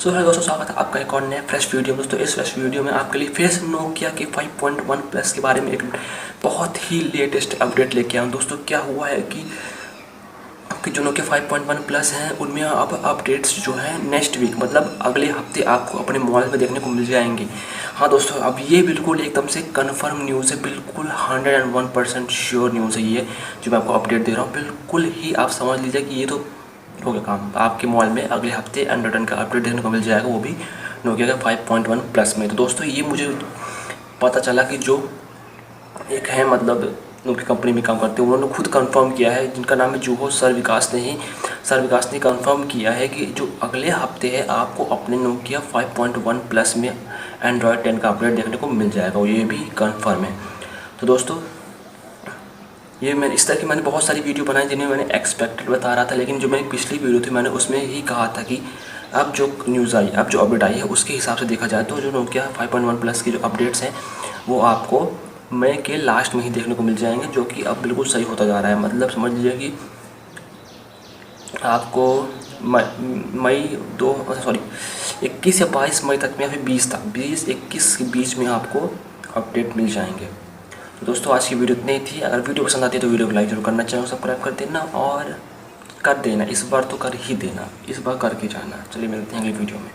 So hello दोस्तों, स्वागत है आपका एक और नया फ्रेश वीडियो में। दोस्तों इस फ्रेश वीडियो में आपके लिए फिर से नोकिया के 5.1 प्लस के बारे में एक बहुत ही लेटेस्ट अपडेट लेके आया हूँ। दोस्तों क्या हुआ है कि जो नोकिया 5.1 प्लस हैं उनमें अब अपडेट्स जो है नेक्स्ट वीक मतलब अगले हफ्ते आपको अपने मोबाइल में देखने को मिल जाएंगे। हाँ दोस्तों, अब ये बिल्कुल एकदम से कंफर्म न्यूज़ है, बिल्कुल 101% श्योर न्यूज़ है ये जो मैं आपको अपडेट दे रहा हूँ। बिल्कुल ही आप समझ लीजिए कि ये तो हो गया काम। आपके मोबाइल में अगले हफ्ते एंड्रॉइड 10 का अपडेट देखने को मिल जाएगा, वो भी नोकिया का 5.1 प्लस में। तो दोस्तों ये मुझे पता चला कि जो एक है मतलब उनकी कंपनी में काम करते हैं, उन्होंने खुद कंफर्म किया है, जिनका नाम है जूहो सर विकास ने कंफर्म किया है कि जो अगले हफ्ते है आपको अपने नोकिया 5.1 प्लस में एंड्रॉयड 10 का अपडेट देखने को मिल जाएगा, ये भी कंफर्म है। तो दोस्तों ये मैंने इस तरह की बहुत सारी वीडियो बनाई जिन्हें मैंने एक्सपेक्टेड बता रहा था, लेकिन जो मेरी पिछली वीडियो थी मैंने उसमें ही कहा था कि अब जो न्यूज़ आई, अब जो अपडेट आई है उसके हिसाब से देखा जाए तो जो नोकिया 5.1 प्लस की जो अपडेट्स हैं वो आपको मई के लास्ट में ही देखने को मिल जाएंगे, जो कि अब बिल्कुल सही होता जा रहा है। मतलब समझ लीजिए कि आपको मई 21 या 22 मई तक में, या फिर 20-21 के बीच में आपको अपडेट मिल जाएंगे। तो दोस्तों आज की वीडियो इतनी ही थी। अगर वीडियो पसंद आती है तो वीडियो को लाइक जरूर करना, चैनल सब्सक्राइब कर देना और कर देना, इस बार तो कर ही देना, इस बार करके जाना। चलिए मिलते हैं अगली वीडियो में।